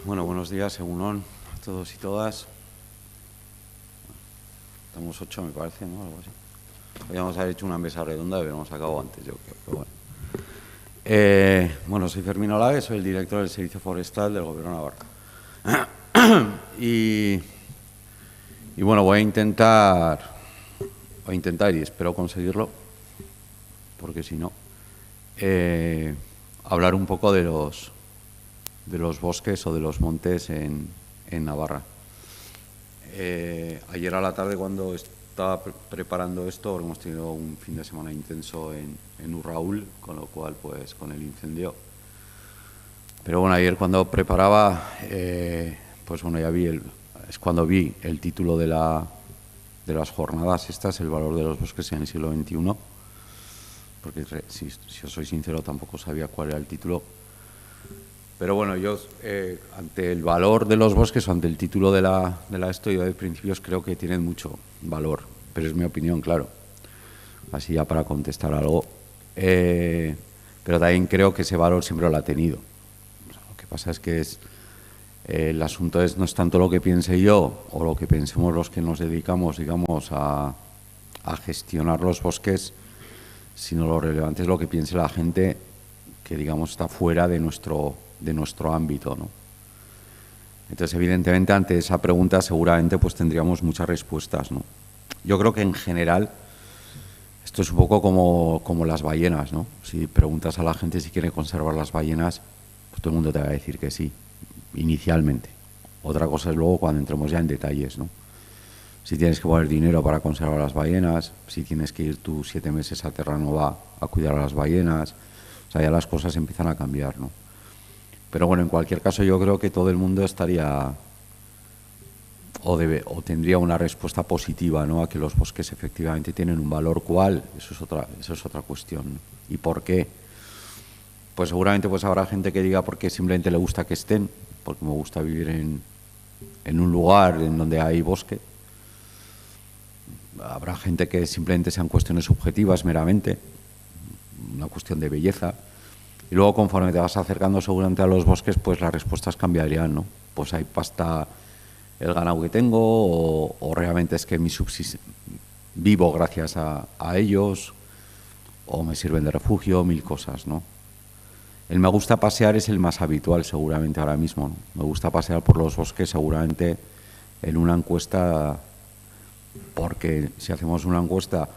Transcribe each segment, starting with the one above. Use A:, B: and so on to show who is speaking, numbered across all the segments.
A: Bueno, buenos días, Egunon, a todos y todas. Estamos 8, me parece, ¿no? Algo así. Podríamos haber hecho una mesa redonda, pero hemos acabado antes, yo creo. Pero bueno. Soy Fermín Olague, soy el director del Servicio Forestal del Gobierno de Navarra. Y bueno, voy a intentar y espero conseguirlo, porque si no, hablar un poco de los bosques o de los montes en Navarra. Ayer a la tarde, cuando estaba preparando esto, hemos tenido un fin de semana intenso en Urraúl, con lo cual, pues, con el incendio. Pero bueno, ayer cuando preparaba, pues bueno, es cuando vi el título de las jornadas estas, el valor de los bosques en el siglo XXI, porque si os soy sincero tampoco sabía cuál era el título. Pero bueno, yo ante el valor de los bosques o ante el título de la yo de principios creo que tienen mucho valor, pero es mi opinión, claro. Así ya para contestar algo. Pero también creo que ese valor siempre lo ha tenido. O sea, lo que pasa es que el asunto no es tanto lo que piense yo o lo que pensemos los que nos dedicamos, digamos, a gestionar los bosques, sino lo relevante es lo que piense la gente que, digamos, está fuera de nuestro ámbito, ¿no? Entonces, evidentemente, ante esa pregunta seguramente pues tendríamos muchas respuestas, ¿no? Yo creo que en general esto es un poco como las ballenas, ¿no? Si preguntas a la gente si quiere conservar las ballenas, pues todo el mundo te va a decir que sí, inicialmente. Otra cosa es luego cuando entremos ya en detalles, ¿no? Si tienes que poner dinero para conservar las ballenas, si tienes que ir tú 7 meses a Terranova a cuidar a las ballenas, o sea, ya las cosas empiezan a cambiar, ¿no? Pero bueno, en cualquier caso yo creo que todo el mundo estaría o tendría una respuesta positiva, ¿no?, a que los bosques efectivamente tienen un valor. ¿Cuál? Eso es otra cuestión, ¿no? ¿Y por qué? Pues seguramente pues habrá gente que diga porque simplemente le gusta que estén, porque me gusta vivir en un lugar en donde hay bosque. Habrá gente que simplemente sean cuestiones subjetivas meramente, una cuestión de belleza. Y luego, conforme te vas acercando seguramente a los bosques, pues las respuestas cambiarían, ¿no? Pues hay pasta el ganado que tengo, o realmente es que vivo gracias a ellos, o me sirven de refugio, mil cosas, ¿no? El me gusta pasear es el más habitual seguramente ahora mismo, ¿no? Me gusta pasear por los bosques seguramente en una encuesta, porque si hacemos una encuesta,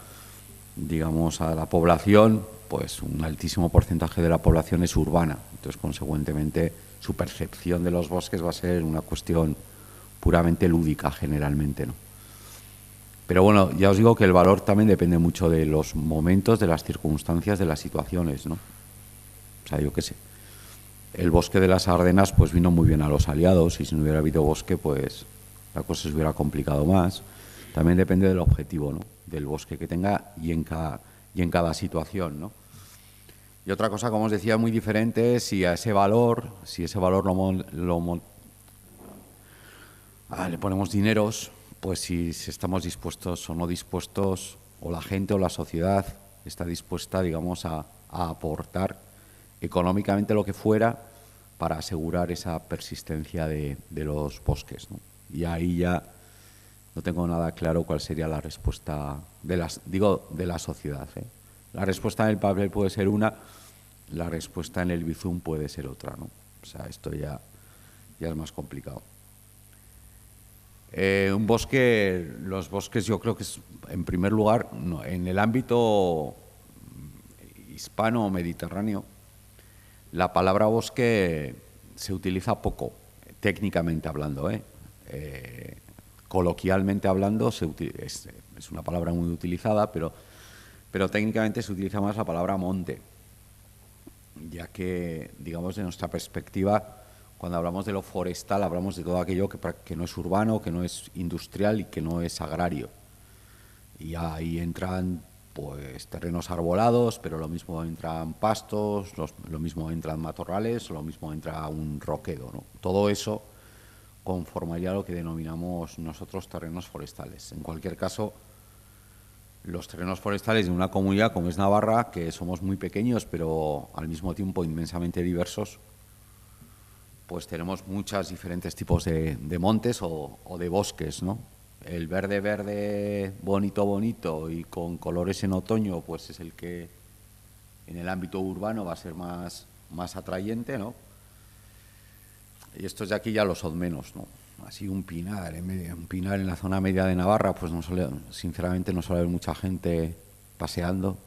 A: digamos, a la población, pues un altísimo porcentaje de la población es urbana. Entonces, consecuentemente, su percepción de los bosques va a ser una cuestión puramente lúdica generalmente, ¿no? Pero bueno, ya os digo que el valor también depende mucho de los momentos, de las circunstancias, de las situaciones, ¿no? O sea, yo qué sé. El bosque de las Ardenas pues vino muy bien a los aliados, y si no hubiera habido bosque pues la cosa se hubiera complicado más. También depende del objetivo, ¿no?, del bosque que tenga y en cada situación, ¿no? Y otra cosa, como os decía, muy diferente es si ese valor le ponemos dineros, pues si estamos dispuestos o no dispuestos, o la gente o la sociedad está dispuesta, digamos, a aportar económicamente lo que fuera para asegurar esa persistencia de los bosques, ¿no? Y ahí ya no tengo nada claro cuál sería la respuesta de la sociedad, ¿eh? La respuesta en el papel puede ser una, la respuesta en el Bizum puede ser otra, ¿no? O sea, esto ya es más complicado. Los bosques yo creo que es, en primer lugar, no, en el ámbito hispano o mediterráneo, la palabra bosque se utiliza poco, técnicamente hablando, coloquialmente hablando es una palabra muy utilizada, pero técnicamente se utiliza más la palabra monte, ya que, digamos, de nuestra perspectiva, cuando hablamos de lo forestal, hablamos de todo aquello que no es urbano, que no es industrial y que no es agrario. Y ahí entran pues terrenos arbolados, pero lo mismo entran pastos, lo mismo entran matorrales, lo mismo entra un roquedo, ¿no? Todo eso conformaría lo que denominamos nosotros terrenos forestales. En cualquier caso, los terrenos forestales de una comunidad como es Navarra, que somos muy pequeños, pero al mismo tiempo inmensamente diversos, pues tenemos muchos diferentes tipos de montes o de bosques, ¿no? El verde, verde, bonito, bonito y con colores en otoño, pues es el que en el ámbito urbano va a ser más atrayente, ¿no? Y estos de aquí ya lo son menos, ¿no? Así un pinar en la zona media de Navarra, pues sinceramente no suele haber mucha gente paseando,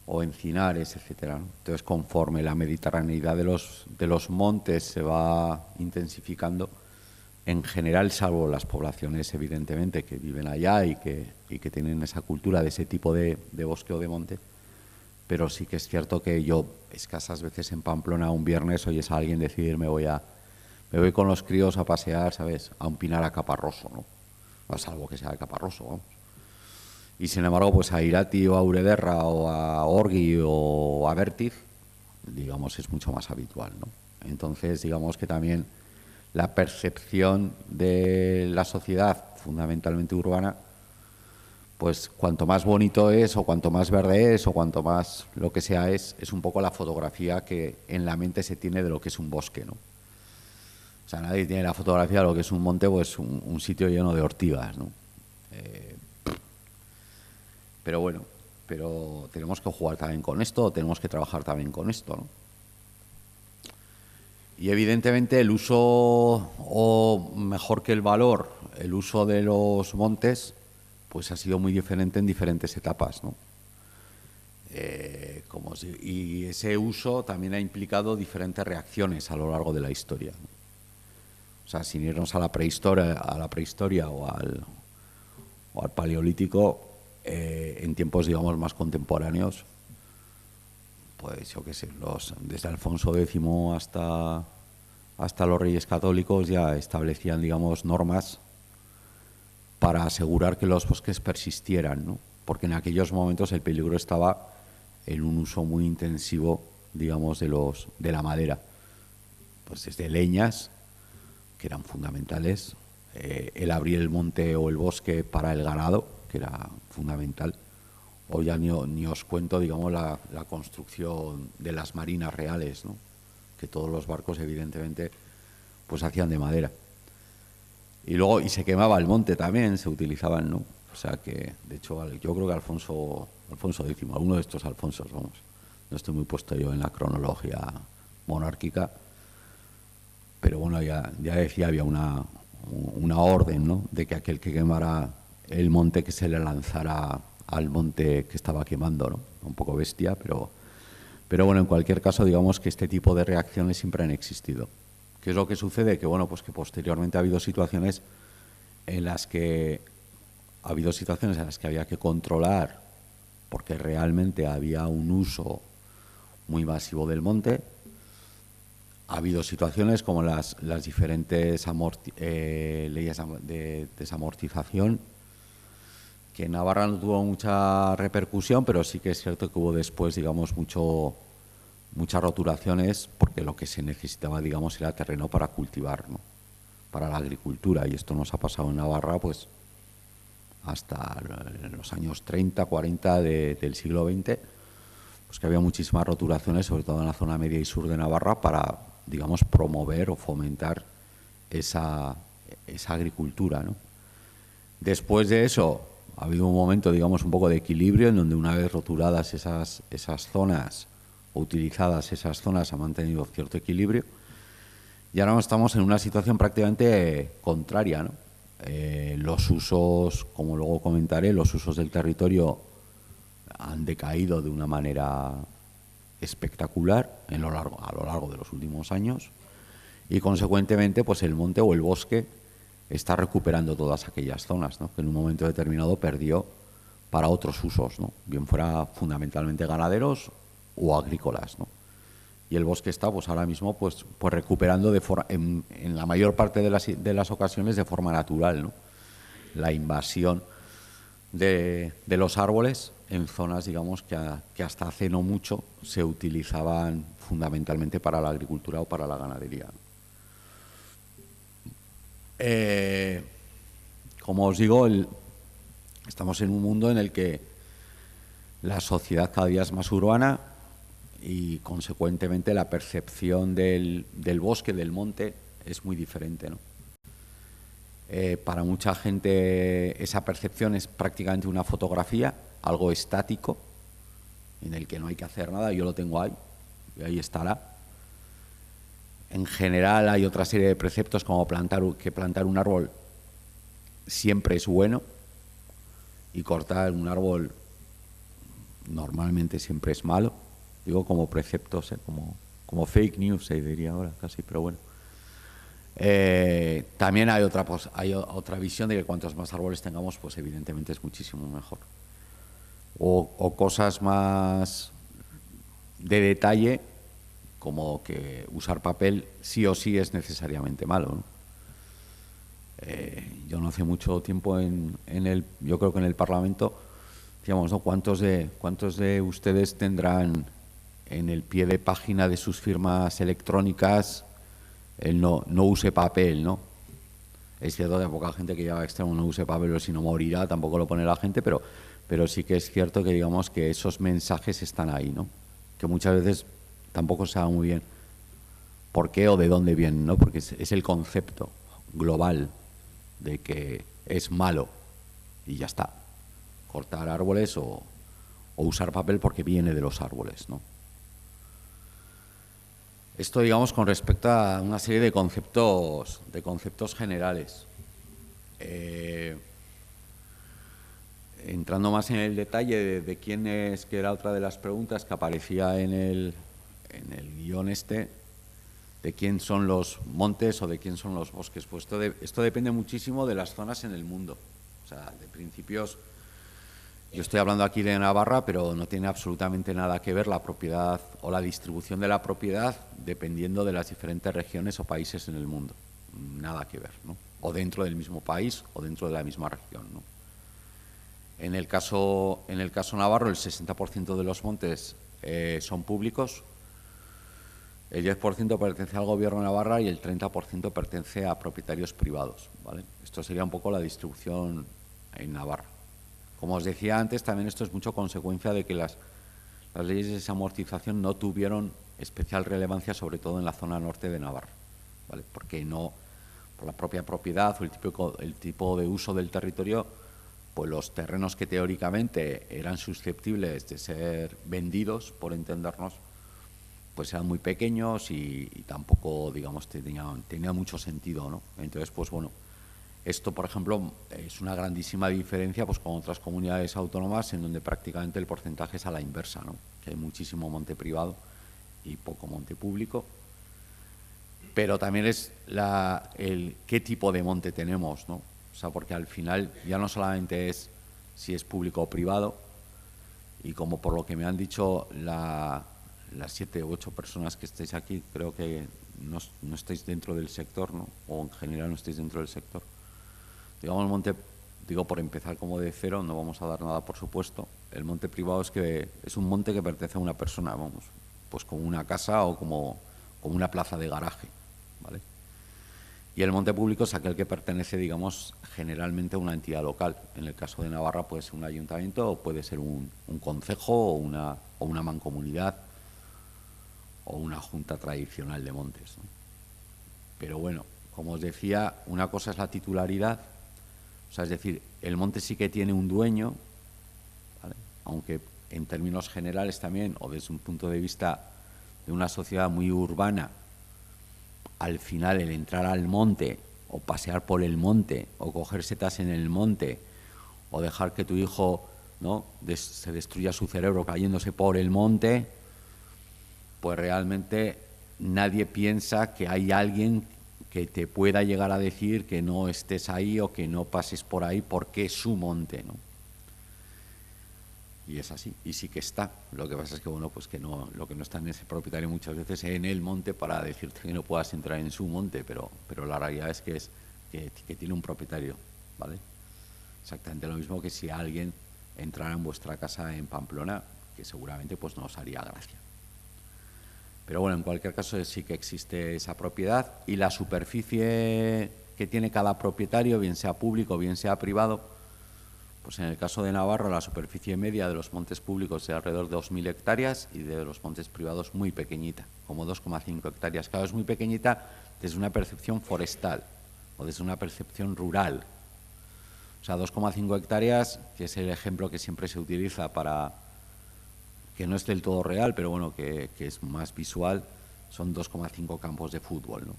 A: o encinares, etcétera, ¿no? Entonces, conforme la mediterraneidad de los montes se va intensificando, en general, salvo las poblaciones, evidentemente, que viven allá y que tienen esa cultura de ese tipo de bosque o de monte, pero sí que es cierto que yo, escasas veces en Pamplona, un viernes, oyes a alguien decir, me voy con los críos a pasear, ¿sabes?, a un pinar a Caparroso, ¿no? O salvo que sea de Caparroso, vamos. Y sin embargo, pues a Irati o a Urederra o a Orgi o a Vértiz, digamos, es mucho más habitual, ¿no? Entonces, digamos que también la percepción de la sociedad, fundamentalmente urbana, pues cuanto más bonito es, o cuanto más verde es, o cuanto más lo que sea es un poco la fotografía que en la mente se tiene de lo que es un bosque, ¿no? O sea, nadie tiene la fotografía de lo que es un monte, pues un sitio lleno de ortigas, ¿no? Pero bueno, tenemos que jugar también con esto, tenemos que trabajar también con esto, ¿no? Y evidentemente el uso, o mejor que el valor, el uso de los montes, pues ha sido muy diferente en diferentes etapas, ¿no? Y ese uso también ha implicado diferentes reacciones a lo largo de la historia, ¿no? O sea, sin irnos a la prehistoria o al paleolítico, en tiempos, digamos, más contemporáneos, pues yo qué sé, desde Alfonso X hasta los Reyes Católicos ya establecían, digamos, normas para asegurar que los bosques persistieran, ¿no? Porque en aquellos momentos el peligro estaba en un uso muy intensivo, digamos, de la madera, pues desde leñas, que eran fundamentales, el abrir el monte o el bosque para el ganado, que era fundamental, o ya ni os cuento, digamos, la construcción de las marinas reales, ¿no? Que todos los barcos, evidentemente, pues hacían de madera. Y luego, y se quemaba el monte también, se utilizaban, ¿no? O sea que, de hecho, yo creo que Alfonso X, alguno de estos Alfonsos, vamos, no estoy muy puesto yo en la cronología monárquica, pero bueno, ya decía, había una orden, ¿no?, de que aquel que quemara el monte, que se le lanzara al monte que estaba quemando, ¿no? Un poco bestia, pero bueno, en cualquier caso, digamos que este tipo de reacciones siempre han existido. ¿Qué es lo que sucede? Que bueno, pues que posteriormente ha habido situaciones en las que había que controlar, porque realmente había un uso muy masivo del monte. Ha habido situaciones como las diferentes leyes de desamortización, que en Navarra no tuvo mucha repercusión, pero sí que es cierto que hubo después, digamos, muchas roturaciones, porque lo que se necesitaba, digamos, era terreno para cultivar, ¿no?, para la agricultura, y esto nos ha pasado en Navarra pues hasta los años 30, 40 del siglo XX, pues que había muchísimas roturaciones, sobre todo en la zona media y sur de Navarra, para, digamos, promover o fomentar esa agricultura, ¿no? Después de eso ha habido un momento, digamos, un poco de equilibrio, en donde una vez roturadas esas zonas o utilizadas esas zonas, ha mantenido cierto equilibrio, y ahora estamos en una situación prácticamente contraria, ¿no? Los usos, como luego comentaré, los usos del territorio han decaído de una manera espectacular a lo largo de los últimos años, y consecuentemente pues el monte o el bosque está recuperando todas aquellas zonas, ¿no?, que en un momento determinado perdió para otros usos, ¿no?, bien fuera fundamentalmente ganaderos o agrícolas, ¿no? Y el bosque está pues ahora mismo pues recuperando en la mayor parte de las ocasiones de forma natural, ¿no?, la invasión de los árboles en zonas, digamos, que hasta hace no mucho se utilizaban fundamentalmente para la agricultura o para la ganadería. Como os digo, estamos en un mundo en el que la sociedad cada día es más urbana, y consecuentemente la percepción del bosque, del monte, es muy diferente, ¿no? Para mucha gente esa percepción es prácticamente una fotografía, algo estático, en el que no hay que hacer nada, yo lo tengo ahí, y ahí estará. En general hay otra serie de preceptos como que plantar un árbol siempre es bueno y cortar un árbol normalmente siempre es malo. Digo como preceptos, como fake news se diría ahora casi, pero bueno. También hay otra visión de que cuantos más árboles tengamos, pues evidentemente es muchísimo mejor. O cosas más de detalle, como que usar papel sí o sí es necesariamente malo, ¿no? Yo no hace mucho tiempo yo creo que en el Parlamento, digamos, ¿no? ¿Cuántos de ustedes tendrán en el pie de página de sus firmas electrónicas el no use papel, ¿no? Es cierto que hay poca gente que lleva a extremo no use papel o si no morirá, tampoco lo pone la gente, pero sí que es cierto que digamos que esos mensajes están ahí, ¿no? Que muchas veces tampoco se sabe muy bien por qué o de dónde vienen, ¿no? Porque es el concepto global de que es malo y ya está. Cortar árboles o usar papel porque viene de los árboles, ¿no? Esto, digamos, con respecto a una serie de conceptos generales. Entrando más en el detalle de quién es, que era otra de las preguntas que aparecía en el guión de quién son los montes o de quién son los bosques. Pues esto depende muchísimo de las zonas en el mundo. O sea, de principios, yo estoy hablando aquí de Navarra, pero no tiene absolutamente nada que ver la propiedad o la distribución de la propiedad dependiendo de las diferentes regiones o países en el mundo. Nada que ver, ¿no? O dentro del mismo país o dentro de la misma región, ¿no? En el caso navarro, el 60% de los montes son públicos, el 10% pertenece al Gobierno de Navarra y el 30% pertenece a propietarios privados, ¿vale? Esto sería un poco la distribución en Navarra. Como os decía antes, también esto es mucho consecuencia de que las leyes de desamortización no tuvieron especial relevancia, sobre todo en la zona norte de Navarra, ¿vale? Porque no, por la propia propiedad o el tipo de uso del territorio, pues los terrenos que teóricamente eran susceptibles de ser vendidos, por entendernos, pues eran muy pequeños y tampoco, digamos, tenía mucho sentido, ¿no? Entonces, pues bueno, esto, por ejemplo, es una grandísima diferencia pues con otras comunidades autónomas en donde prácticamente el porcentaje es a la inversa, ¿no? Que hay muchísimo monte privado y poco monte público. Pero también es qué tipo de monte tenemos, ¿no? O sea, porque al final ya no solamente es si es público o privado, y como por lo que me han dicho las 7 u 8 personas que estáis aquí, creo que no estáis dentro del sector, ¿no? O en general no estáis dentro del sector. Digamos, el monte, digo por empezar como de cero, no vamos a dar nada por supuesto. El monte privado es un monte que pertenece a una persona, vamos, pues como una casa o como una plaza de garaje, ¿vale? Y el monte público es aquel que pertenece, digamos, generalmente a una entidad local. En el caso de Navarra puede ser un ayuntamiento o puede ser un concejo o una mancomunidad o una junta tradicional de montes, ¿no? Pero bueno, como os decía, una cosa es la titularidad, o sea, es decir, el monte sí que tiene un dueño, ¿vale? Aunque en términos generales también, o desde un punto de vista de una sociedad muy urbana, al final el entrar al monte o pasear por el monte o coger setas en el monte o dejar que tu hijo, ¿no?, se destruya su cerebro cayéndose por el monte, pues realmente nadie piensa que hay alguien que te pueda llegar a decir que no estés ahí o que no pases por ahí porque es su monte, ¿no? Y es así, y sí que está. Lo que pasa es que, bueno, pues que no, lo que no está en ese propietario muchas veces es en el monte para decirte que no puedas entrar en su monte, pero la realidad es que tiene un propietario, ¿vale? Exactamente lo mismo que si alguien entrara en vuestra casa en Pamplona, que seguramente pues no os haría gracia. Pero bueno, en cualquier caso sí que existe esa propiedad y la superficie que tiene cada propietario, bien sea público, bien sea privado, Pues en el caso de Navarra, la superficie media de los montes públicos es de alrededor de 2.000 hectáreas y de los montes privados muy pequeñita, como 2,5 hectáreas. Claro, es muy pequeñita desde una percepción forestal o desde una percepción rural. O sea, 2,5 hectáreas, que es el ejemplo que siempre se utiliza para, que no es del todo real, pero bueno, que es más visual, son 2,5 campos de fútbol, ¿no?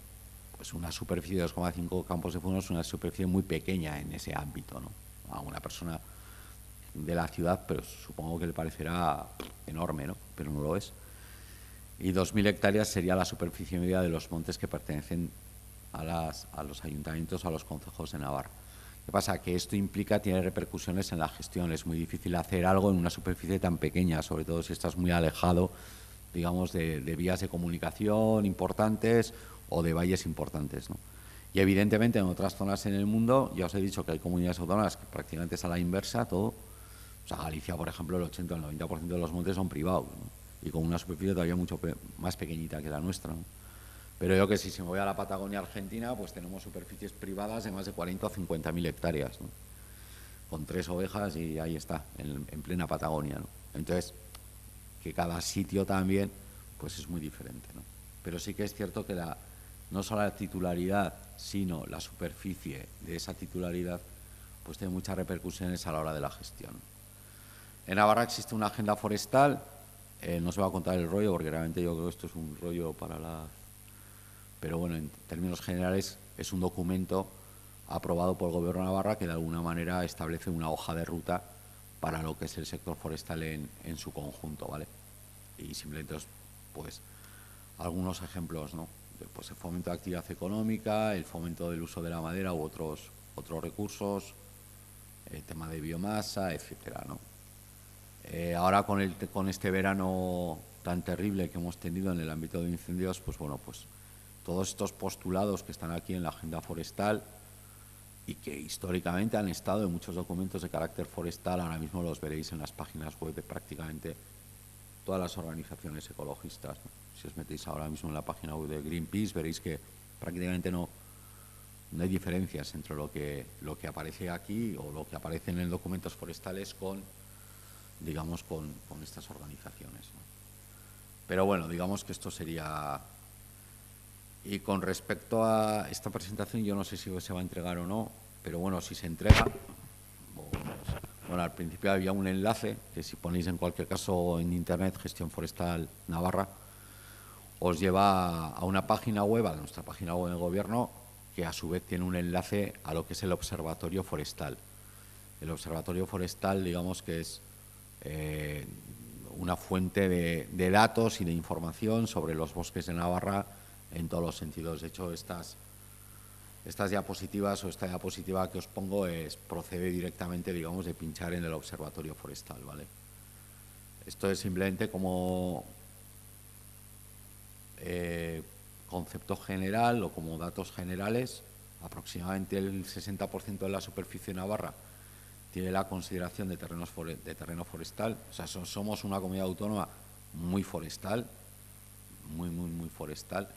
A: Pues una superficie de 2,5 campos de fútbol es una superficie muy pequeña en ese ámbito, ¿no? A una persona de la ciudad, pero supongo que le parecerá enorme, ¿no? Pero no lo es. Y 2.000 hectáreas sería la superficie media de los montes que pertenecen a los ayuntamientos, a los concejos de Navarra. ¿Qué pasa? Que esto tiene repercusiones en la gestión. Es muy difícil hacer algo en una superficie tan pequeña, sobre todo si estás muy alejado, digamos, de vías de comunicación importantes o de valles importantes, ¿no? Y evidentemente en otras zonas en el mundo, ya os he dicho que hay comunidades autónomas que prácticamente es a la inversa, todo. O sea, Galicia, por ejemplo, el 80 o el 90% de los montes son privados, ¿no? Y con una superficie todavía mucho más pequeñita que la nuestra, ¿no? Pero yo que si me voy a la Patagonia Argentina, pues tenemos superficies privadas de más de 40 o 50.000 hectáreas, ¿no? Con 3 ovejas y ahí está, en plena Patagonia, ¿no? Entonces, que cada sitio también, pues es muy diferente, ¿no? Pero sí que es cierto que no solo la titularidad, sino la superficie de esa titularidad, pues tiene muchas repercusiones a la hora de la gestión. En Navarra existe una agenda forestal, no se va a contar el rollo, porque realmente yo creo que esto es un rollo para la... Pero bueno, en términos generales es un documento aprobado por el Gobierno de Navarra que de alguna manera establece una hoja de ruta para lo que es el sector forestal en su conjunto, ¿vale? Y simplemente, pues, algunos ejemplos, ¿no? Pues el fomento de actividad económica, el fomento del uso de la madera u otros recursos, el tema de biomasa, etcétera, ¿no? Ahora con este verano tan terrible que hemos tenido en el ámbito de incendios, pues bueno, pues todos estos postulados que están aquí en la agenda forestal y que históricamente han estado en muchos documentos de carácter forestal, ahora mismo los veréis en las páginas web de prácticamente todas las organizaciones ecologistas, ¿no? Si os metéis ahora mismo en la página web de Greenpeace, veréis que prácticamente no hay diferencias entre lo que aparece aquí o lo que aparece en documentos forestales con, digamos, con estas organizaciones, ¿no? Pero bueno, digamos que esto sería... Y con respecto a esta presentación, yo no sé si se va a entregar o no, pero bueno, si se entrega... Bueno, al principio había un enlace que si ponéis en cualquier caso en internet, Gestión Forestal Navarra, os lleva a una página web, a nuestra página web del Gobierno, que a su vez tiene un enlace a lo que es el Observatorio Forestal. El Observatorio Forestal, digamos que es una fuente de datos y de información sobre los bosques de Navarra en todos los sentidos. De hecho, estas diapositivas o esta diapositiva que os pongo procede directamente, digamos, de pinchar en el Observatorio Forestal, ¿vale? Esto es simplemente como concepto general o como datos generales. Aproximadamente el 60% de la superficie de Navarra tiene la consideración de terreno forestal. O sea, somos una comunidad autónoma muy forestal, muy forestal.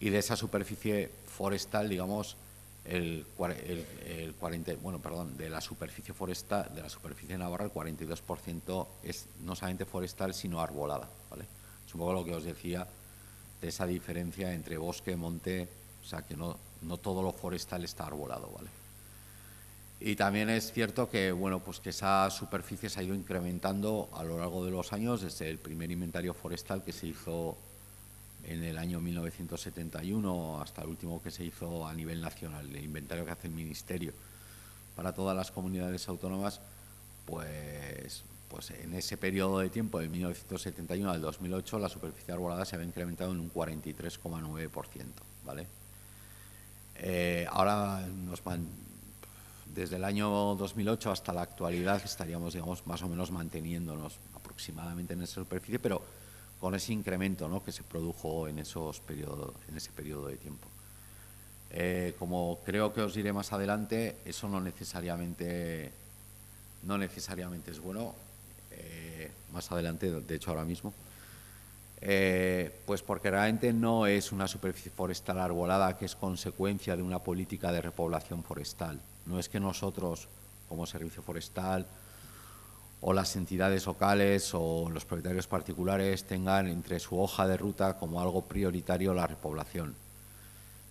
A: Y de esa superficie forestal, digamos, de la superficie forestal, de la superficie de Navarra, el 42% es no solamente forestal, sino arbolada, ¿vale? Es un poco lo que os decía de esa diferencia entre bosque, monte, o sea, que no todo lo forestal está arbolado, ¿vale? Y también es cierto que, bueno, pues que esa superficie se ha ido incrementando a lo largo de los años, desde el primer inventario forestal que se hizo en el año 1971 hasta el último que se hizo a nivel nacional, el inventario que hace el Ministerio para todas las comunidades autónomas, pues en ese periodo de tiempo, de 1971 al 2008, la superficie arbolada se había incrementado en un 43,9%, ¿vale? Ahora desde el año 2008 hasta la actualidad estaríamos, digamos, más o menos manteniéndonos aproximadamente en esa superficie, pero con ese incremento, ¿no?, que se produjo en ese periodo de tiempo. Como creo que os diré más adelante, eso no necesariamente es bueno. Más adelante, de hecho ahora mismo, pues porque realmente no es una superficie forestal arbolada que es consecuencia de una política de repoblación forestal. No es que nosotros como servicio forestal o las entidades locales o los propietarios particulares tengan entre su hoja de ruta como algo prioritario la repoblación,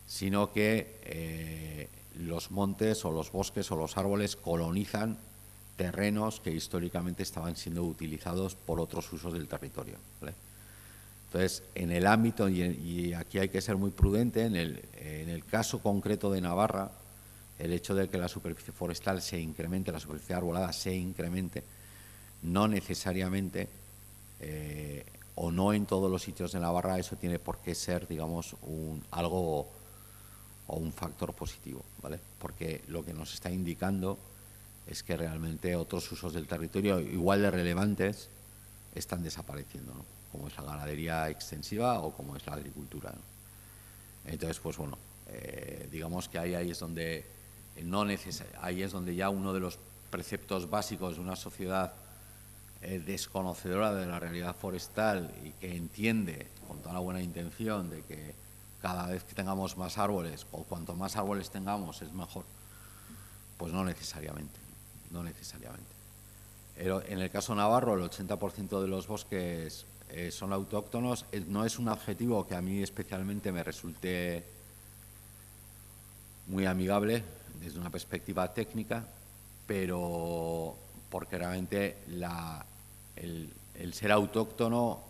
A: sino que los montes o los bosques o los árboles colonizan terrenos que históricamente estaban siendo utilizados por otros usos del territorio, ¿vale? Entonces, en el ámbito, y aquí hay que ser muy prudente, en el caso concreto de Navarra, el hecho de que la superficie forestal se incremente, la superficie arbolada se incremente, no necesariamente, o no en todos los sitios de Navarra, eso tiene por qué ser, digamos, algo o un factor positivo, ¿vale? Porque lo que nos está indicando es que realmente otros usos del territorio igual de relevantes están desapareciendo, ¿no? Como es la ganadería extensiva o como es la agricultura, ¿no? Entonces, pues bueno, digamos que ahí es donde ahí es donde ya uno de los preceptos básicos de una sociedad desconocedora de la realidad forestal y que entiende con toda la buena intención de que cada vez que tengamos más árboles o cuanto más árboles tengamos es mejor, pues no necesariamente, no necesariamente. En el caso navarro, el 80% de los bosques son autóctonos. No es un adjetivo que a mí especialmente me resulte muy amigable desde una perspectiva técnica, pero porque realmente el ser autóctono,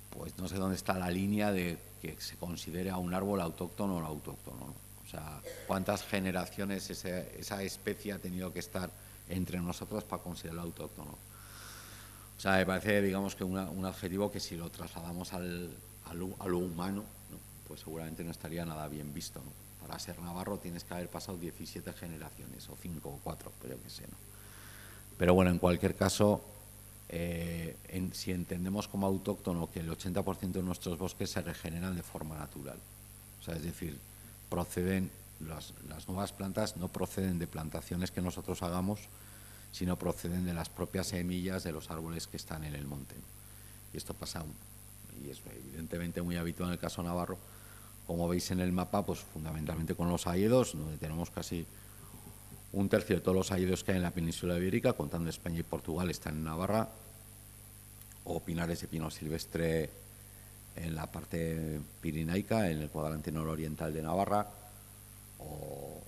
A: pues no sé dónde está la línea de que se considere a un árbol autóctono o no autóctono, ¿no? O sea, ¿cuántas generaciones esa especie ha tenido que estar entre nosotros para considerarlo autóctono? O sea, me parece, digamos, que un adjetivo que si lo trasladamos a lo humano, ¿no? Pues seguramente no estaría nada bien visto, ¿no? Para ser navarro tienes que haber pasado 17 generaciones, o 5 o 4, pero yo qué sé, ¿no? Pero bueno, en cualquier caso, si entendemos como autóctono que el 80% de nuestros bosques se regeneran de forma natural, o sea, es decir, las nuevas plantas no proceden de plantaciones que nosotros hagamos, sino proceden de las propias semillas de los árboles que están en el monte. Y esto pasa, y es evidentemente muy habitual en el caso navarro, como veis en el mapa, pues fundamentalmente con los hayedos, donde tenemos casi un tercio de todos los hayedos que hay en la península ibérica, contando España y Portugal, están en Navarra, o pinares de pino silvestre en la parte pirenaica, en el cuadrante nororiental de Navarra, o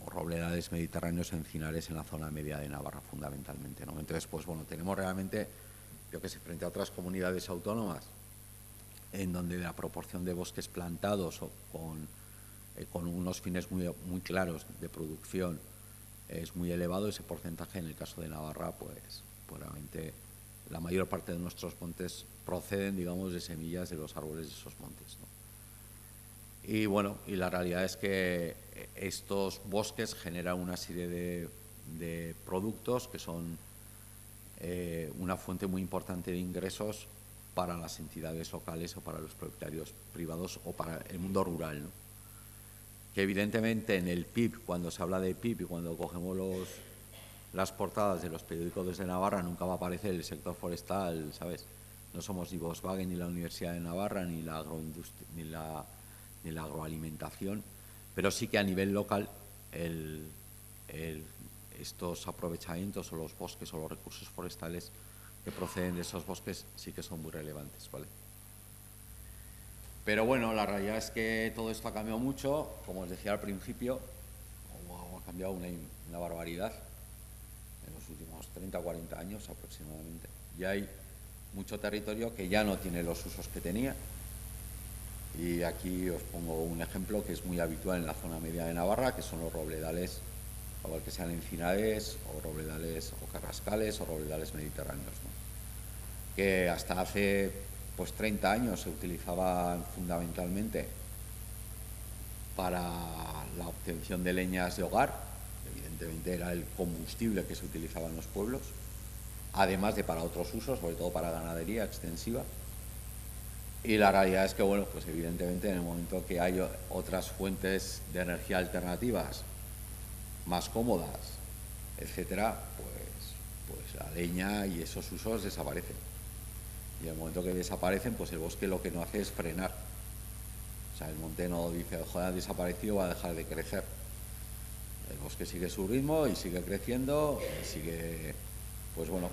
A: robledales mediterráneos encinares en la zona media de Navarra, fundamentalmente, ¿no? Entonces, pues bueno, tenemos realmente, yo que sé, frente a otras comunidades autónomas, en donde la proporción de bosques plantados o con unos fines muy claros de producción es muy elevado, ese porcentaje. En el caso de Navarra, pues realmente la mayor parte de nuestros montes proceden, digamos, de semillas de los árboles de esos montes, ¿no? Y bueno, y la realidad es que estos bosques generan una serie de productos que son una fuente muy importante de ingresos para las entidades locales o para los propietarios privados o para el mundo rural, ¿no? Que evidentemente en el PIB, cuando se habla de PIB y cuando cogemos las portadas de los periódicos desde Navarra, nunca va a aparecer el sector forestal, ¿sabes? No somos ni Volkswagen, ni la Universidad de Navarra, ni la agroindustria, ni la agroalimentación, pero sí que a nivel local estos aprovechamientos o los bosques o los recursos forestales que proceden de esos bosques sí que son muy relevantes, ¿vale? Pero bueno, la realidad es que todo esto ha cambiado mucho, como os decía al principio, ha cambiado una barbaridad en los últimos 30 o 40 años aproximadamente. Ya hay mucho territorio que ya no tiene los usos que tenía. Y aquí os pongo un ejemplo que es muy habitual en la zona media de Navarra, que son los robledales, igual que sean encinares o robledales o carrascales o robledales mediterráneos, ¿no? Que hasta hace pues 30 años se utilizaban fundamentalmente para la obtención de leñas de hogar, evidentemente era el combustible que se utilizaba en los pueblos, además de para otros usos, sobre todo para ganadería extensiva. Y la realidad es que, bueno, pues evidentemente en el momento que hay otras fuentes de energía alternativas más cómodas, etcétera, pues la leña y esos usos desaparecen. Y en el momento que desaparecen, pues el bosque lo que no hace es frenar. O sea, el monte no dice, joder, ha desaparecido, va a dejar de crecer. El bosque sigue su ritmo y sigue creciendo y sigue, pues bueno,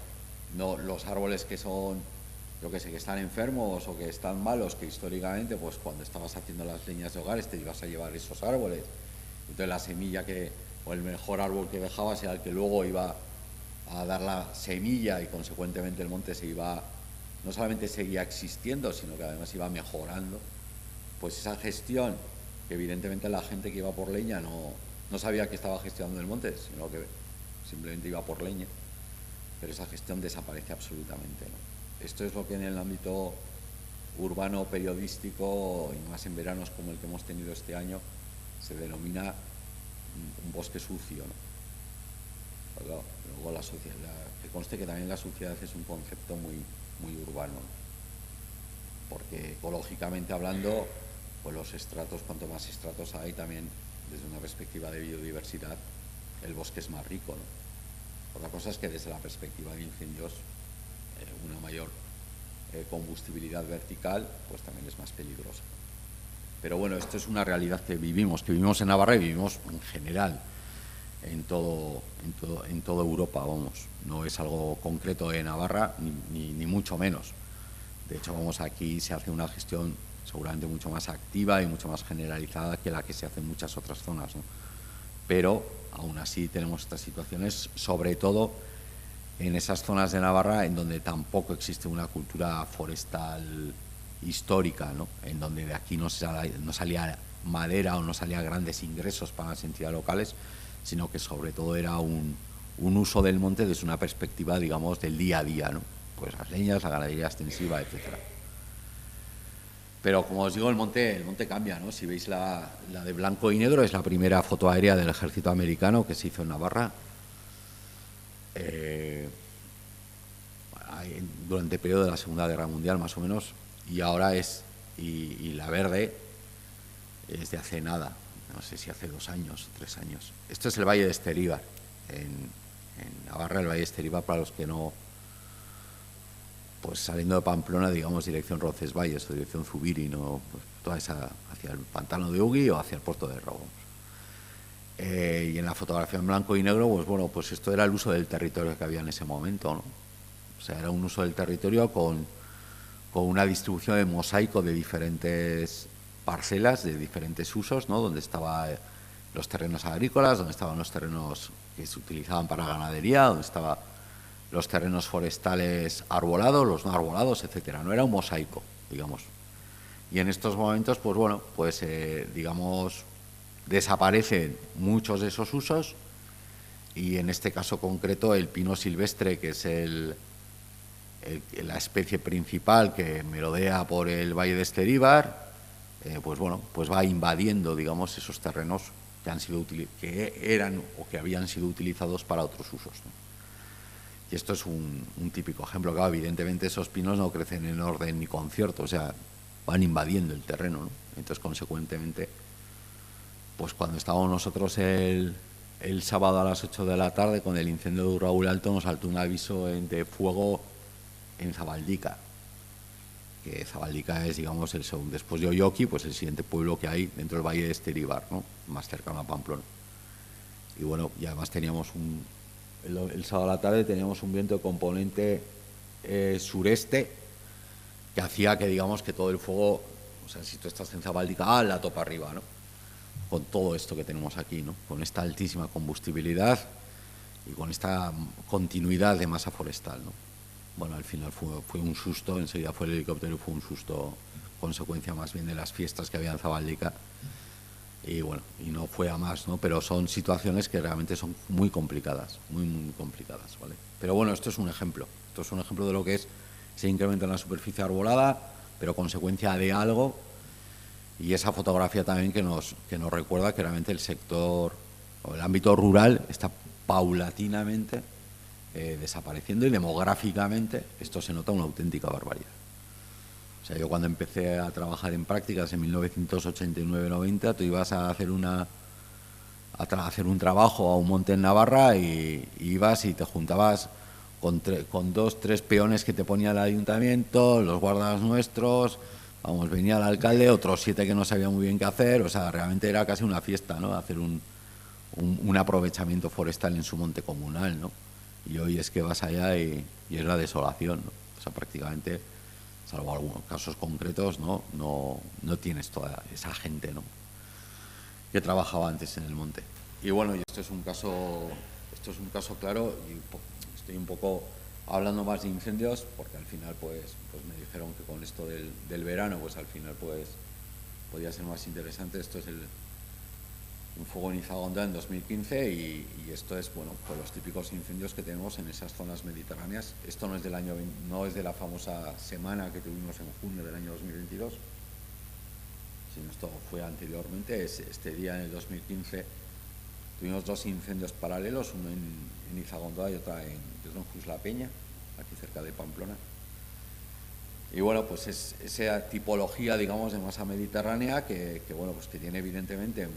A: no los árboles que son, yo que sé, que están enfermos o que están malos, que históricamente, pues cuando estabas haciendo las leñas de hogares te ibas a llevar esos árboles. Entonces la semilla que, o el mejor árbol que dejabas era el que luego iba a dar la semilla y consecuentemente el monte se iba, no solamente seguía existiendo, sino que además iba mejorando. Pues esa gestión, que evidentemente la gente que iba por leña no sabía que estaba gestionando el monte, sino que simplemente iba por leña, pero esa gestión desaparece absolutamente, ¿no? Esto es lo que en el ámbito urbano periodístico, y más en veranos como el que hemos tenido este año, se denomina un bosque sucio, ¿no? Luego la sociedad, que conste que también la suciedad es un concepto muy urbano, ¿no? Porque ecológicamente hablando, pues los estratos, cuanto más estratos hay, también desde una perspectiva de biodiversidad, el bosque es más rico, ¿no? Otra cosa es que desde la perspectiva de incendios, una mayor combustibilidad vertical, pues también es más peligrosa. Pero bueno, esto es una realidad que vivimos en Navarra y vivimos en general en toda Europa, vamos. No es algo concreto de Navarra, ni mucho menos. De hecho, vamos, aquí se hace una gestión seguramente mucho más activa y mucho más generalizada que la que se hace en muchas otras zonas, ¿no? Pero aún así tenemos estas situaciones, sobre todo en esas zonas de Navarra en donde tampoco existe una cultura forestal histórica, ¿no? En donde de aquí no salía madera o no salía grandes ingresos para las entidades locales, sino que sobre todo era un uso del monte desde una perspectiva, digamos, del día a día, ¿no? Pues las leñas, la ganadería extensiva, etcétera. Pero como os digo, el monte cambia, ¿no? Si veis la de blanco y negro, es la primera foto aérea del ejército americano que se hizo en Navarra durante el periodo de la Segunda Guerra Mundial, más o menos, y ahora y la verde es de hace nada, no sé si hace 2 años, 3 años. Esto es el Valle de Esteríbar, en Navarra, el Valle de Esteríbar, para los que no, pues saliendo de Pamplona, digamos, dirección Roncesvalles o dirección Zubiri, ¿no? Pues toda esa, hacia el pantano de Ugi o hacia el puerto de Robo. Y en la fotografía en blanco y negro, pues bueno, pues esto era el uso del territorio que había en ese momento, ¿no? O sea, era un uso del territorio con una distribución de mosaico de diferentes parcelas, de diferentes usos, ¿no? Donde estaban los terrenos agrícolas, donde estaban los terrenos que se utilizaban para ganadería, donde estaban los terrenos forestales arbolados, los no arbolados, etcétera. No era un mosaico, digamos. Y en estos momentos, pues bueno, pues digamos, desaparecen muchos de esos usos y en este caso concreto el pino silvestre, que es la especie principal que merodea por el Valle de Esteríbar, pues bueno, pues va invadiendo, digamos, esos terrenos que eran o que habían sido utilizados para otros usos, ¿no? Y esto es un típico ejemplo. Claro, evidentemente esos pinos no crecen en orden ni concierto, o sea, van invadiendo el terreno, ¿no? Entonces, consecuentemente, pues cuando estábamos nosotros el sábado a las 8 de la tarde con el incendio de Raúl Alto, nos saltó un aviso de fuego en Zabaldica, que Zabaldica es, digamos, después de Oyoki, pues el siguiente pueblo que hay dentro del Valle de Esteríbar, ¿no? Más cercano a Pamplona. Y bueno, y además teníamos el sábado a la tarde teníamos un viento de componente sureste que hacía que, digamos, que todo el fuego, o sea, si tú estás en Zabaldica, la topa arriba, ¿no? Con todo esto que tenemos aquí, ¿no? Con esta altísima combustibilidad y con esta continuidad de masa forestal, ¿no? Bueno, al final fue un susto, enseguida fue el helicóptero y fue un susto, consecuencia más bien de las fiestas que había en Zabaldica. Y bueno, y no fue a más, ¿no? Pero son situaciones que realmente son muy complicadas, muy complicadas, ¿vale? Pero bueno, esto es un ejemplo de lo que es ese incremento en la superficie arbolada, pero consecuencia de algo, y esa fotografía también que nos recuerda que realmente el sector o el ámbito rural está paulatinamente desapareciendo, y demográficamente esto se nota una auténtica barbaridad. O sea, yo cuando empecé a trabajar en prácticas en 1989-90, tú ibas a hacer un trabajo a un monte en Navarra y ibas y te juntabas con 2, 3 peones que te ponía el ayuntamiento, los guardas nuestros, vamos, venía el alcalde, otros 7 que no sabían muy bien qué hacer. O sea, realmente era casi una fiesta, ¿no? Hacer un un aprovechamiento forestal en su monte comunal, ¿no? Y hoy es que vas allá y es la desolación, ¿no? O sea, prácticamente, salvo algunos casos concretos, no tienes toda esa gente, ¿no?, que trabajaba antes en el monte. Y bueno, y esto es un caso claro, y estoy un poco hablando más de incendios, porque al final pues me dijeron que con esto del verano, pues al final pues podía ser más interesante. Esto es un fuego en Izagondá en 2015 y esto es, bueno, pues los típicos incendios que tenemos en esas zonas mediterráneas. Esto no es del año, no es de la famosa semana que tuvimos en junio del año 2022, sino esto fue anteriormente. Este día, en el 2015, tuvimos 2 incendios paralelos, uno en Izagondá y otro en Jusla Peña, aquí cerca de Pamplona. Y bueno, pues es esa tipología, digamos, de masa mediterránea que bueno, pues que tiene evidentemente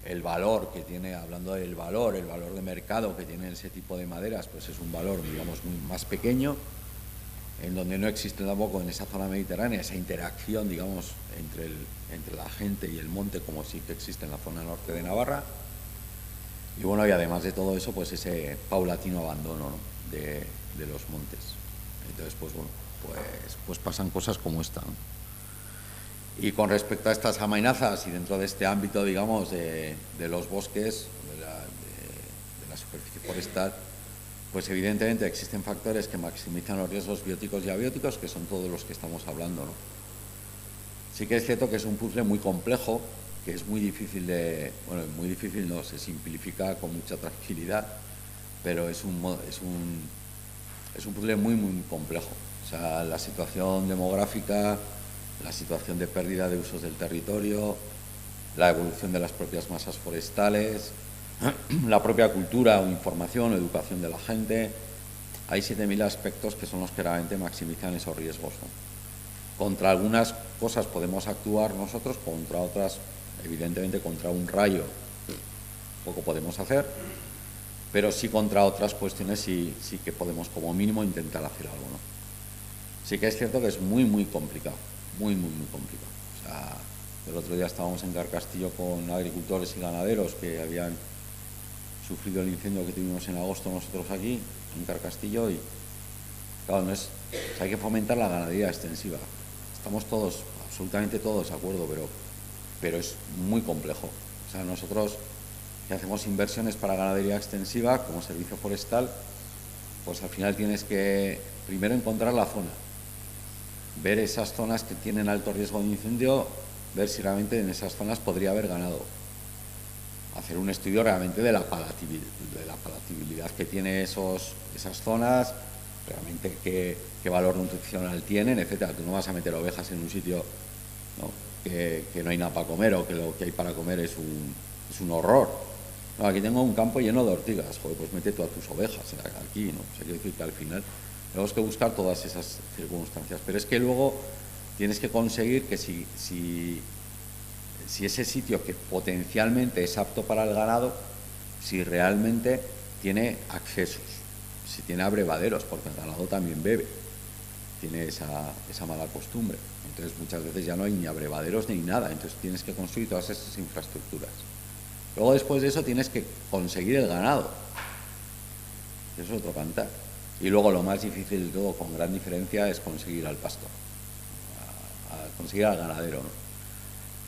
A: el valor que tiene, hablando del valor, el valor de mercado que tiene ese tipo de maderas, pues es un valor, digamos, más pequeño, en donde no existe tampoco en esa zona mediterránea esa interacción, digamos, entre la gente y el monte, como sí que existe en la zona norte de Navarra. Y bueno, y además de todo eso, pues ese paulatino abandono, ¿no?, de los montes. Entonces, pues bueno, pues pasan cosas como esta, ¿no? Y con respecto a estas amenazas y dentro de este ámbito, digamos, de los bosques, de la superficie forestal, pues evidentemente existen factores que maximizan los riesgos bióticos y abióticos, que son todos los que estamos hablando, ¿no? Sí que es cierto que es un puzzle muy complejo, que es muy difícil muy difícil no, se simplifica con mucha tranquilidad, pero es un puzzle muy, muy complejo. O sea, la situación demográfica, la situación de pérdida de usos del territorio, la evolución de las propias masas forestales, la propia cultura o información o educación de la gente. Hay 7.000 aspectos que son los que realmente maximizan esos riesgos, ¿no? Contra algunas cosas podemos actuar nosotros, contra otras, evidentemente, contra un rayo poco podemos hacer, pero sí contra otras cuestiones sí que podemos como mínimo intentar hacer algo, ¿no? Sí que es cierto que es muy, muy complicado, muy, muy, muy complicado. O sea, el otro día estábamos en Carcastillo con agricultores y ganaderos que habían sufrido el incendio que tuvimos en agosto nosotros aquí, en Carcastillo, y claro, hay que fomentar la ganadería extensiva. Estamos todos, absolutamente todos de acuerdo, pero es muy complejo. O sea, nosotros que hacemos inversiones para ganadería extensiva como servicio forestal, pues al final tienes que primero encontrar la zona, ver esas zonas que tienen alto riesgo de incendio, ver si realmente en esas zonas podría haber ganado, hacer un estudio realmente de la palatabilidad que tiene esas zonas, realmente qué valor nutricional tienen, etcétera. Tú no vas a meter ovejas en un sitio, ¿no?, que no hay nada para comer, o que lo que hay para comer es un horror. No, aquí tengo un campo lleno de ortigas, joder, pues mete tú a tus ovejas aquí, ¿no? O sea, quiero decir que al final tenemos que buscar todas esas circunstancias, pero es que luego tienes que conseguir que si ese sitio que potencialmente es apto para el ganado, si realmente tiene accesos, si tiene abrevaderos, porque el ganado también bebe, tiene esa mala costumbre. Entonces muchas veces ya no hay ni abrevaderos ni nada, entonces tienes que construir todas esas infraestructuras. Luego, después de eso, tienes que conseguir el ganado. Eso es otro cantar. Y luego lo más difícil de todo, con gran diferencia, es conseguir al pastor, conseguir al ganadero, ¿no?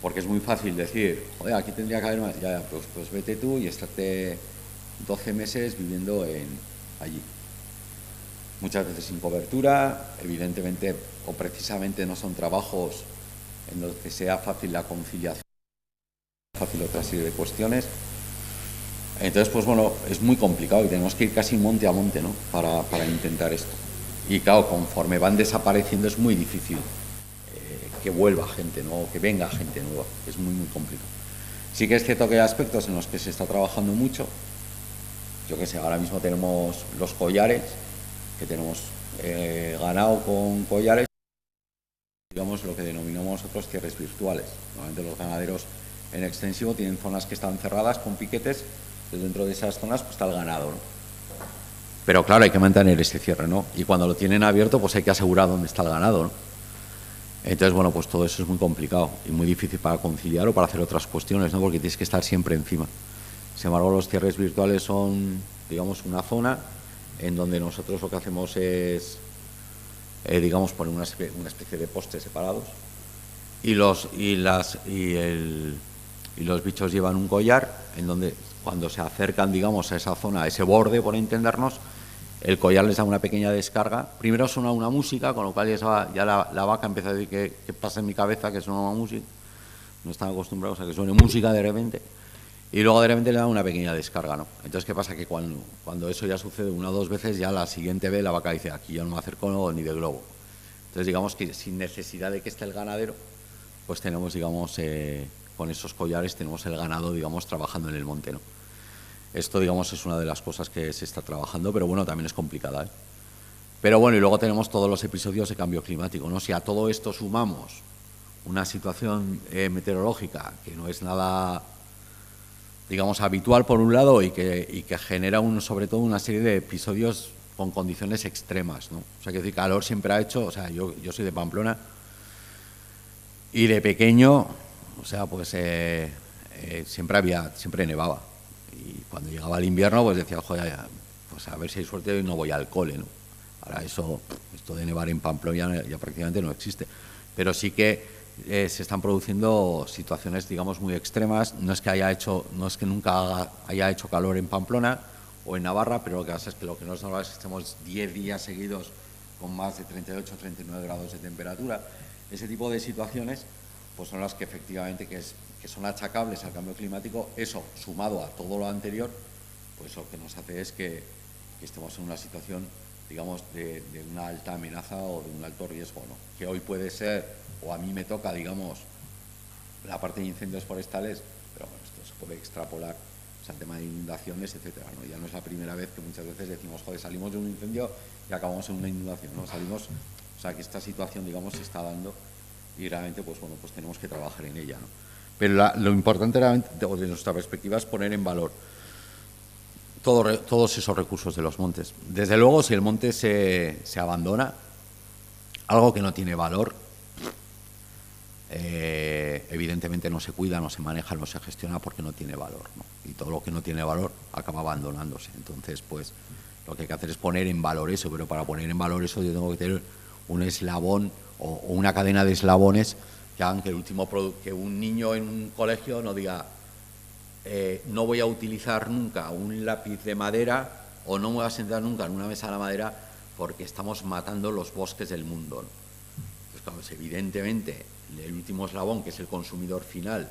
A: Porque es muy fácil decir, joder, aquí tendría que haber más. Ya, pues vete tú y estate 12 meses viviendo allí. Muchas veces sin cobertura, evidentemente, o precisamente no son trabajos en los que sea fácil la conciliación, fácil otra serie de cuestiones. Entonces, pues bueno, es muy complicado y tenemos que ir casi monte a monte, ¿no?, para intentar esto. Y claro, conforme van desapareciendo es muy difícil que vuelva gente, ¿no?, que venga gente nueva. Es muy, muy complicado. Sí que es cierto que hay aspectos en los que se está trabajando mucho. Yo qué sé, ahora mismo tenemos los collares, que tenemos ganado con collares, digamos lo que denominamos nosotros cierres virtuales. Normalmente los ganaderos en extensivo tienen zonas que están cerradas con piquetes, y dentro de esas zonas pues está el ganado, ¿no? Pero claro, hay que mantener ese cierre, ¿no? Y cuando lo tienen abierto, pues hay que asegurar dónde está el ganado, ¿no? Entonces, bueno, pues todo eso es muy complicado y muy difícil para conciliar o para hacer otras cuestiones, ¿no?, porque tienes que estar siempre encima. Sin embargo, los cierres virtuales son, digamos, una zona en donde nosotros lo que hacemos es, digamos, poner una especie de postes separados y los bichos llevan un collar en donde cuando se acercan, digamos, a esa zona, a ese borde, por entendernos, el collar les da una pequeña descarga. Primero suena una música, con lo cual ya la vaca empieza a decir que pasa en mi cabeza, que suena una música. No están acostumbrados a que suene música de repente. Y luego de repente le da una pequeña descarga, ¿no? Entonces, ¿qué pasa? Que cuando eso ya sucede una o dos veces, ya la siguiente vez la vaca dice, aquí ya no me acerco ni de globo. Entonces, digamos que sin necesidad de que esté el ganadero, pues tenemos, digamos, con esos collares tenemos el ganado, digamos, trabajando en el monte, ¿no? Esto, digamos, es una de las cosas que se está trabajando, pero bueno, también es complicada, ¿eh? Pero bueno, y luego tenemos todos los episodios de cambio climático, ¿no? Si a todo esto sumamos una situación meteorológica que no es nada, digamos, habitual por un lado y que genera sobre todo una serie de episodios con condiciones extremas, ¿no? O sea, que decir, calor siempre ha hecho, o sea, yo soy de Pamplona y de pequeño, o sea, pues siempre nevaba. Y cuando llegaba el invierno, pues decía, joder, pues a ver si hay suerte y no voy al cole, ¿no? Ahora esto de nevar en Pamplona ya prácticamente no existe. Pero sí que se están produciendo situaciones, digamos, muy extremas. No es que nunca haya hecho calor en Pamplona o en Navarra, pero lo que pasa es que lo que no es normal es que estemos 10 días seguidos con más de 38 o 39 grados de temperatura. Ese tipo de situaciones pues son las que efectivamente que son achacables al cambio climático. Eso, sumado a todo lo anterior, pues lo que nos hace es que estemos en una situación, digamos, de una alta amenaza o de un alto riesgo, ¿no? Que hoy puede ser, o a mí me toca, digamos, la parte de incendios forestales, pero bueno, esto se puede extrapolar, o sea, el tema de inundaciones, etcétera, ¿no? Ya no es la primera vez que muchas veces decimos, joder, salimos de un incendio y acabamos en una inundación, ¿no? O sea, que esta situación, digamos, se está dando y realmente, pues bueno, pues tenemos que trabajar en ella, ¿no? Pero lo importante realmente, desde nuestra perspectiva, es poner en valor todos esos recursos de los montes. Desde luego, si el monte se abandona, algo que no tiene valor, evidentemente no se cuida, no se maneja, no se gestiona porque no tiene valor, ¿no? Y todo lo que no tiene valor acaba abandonándose. Entonces, pues, lo que hay que hacer es poner en valor eso, pero para poner en valor eso yo tengo que tener un eslabón o una cadena de eslabones que hagan que que un niño en un colegio no diga no voy a utilizar nunca un lápiz de madera o no me voy a sentar nunca en una mesa de madera porque estamos matando los bosques del mundo, ¿no? Entonces, claro, pues, evidentemente el último eslabón, que es el consumidor final,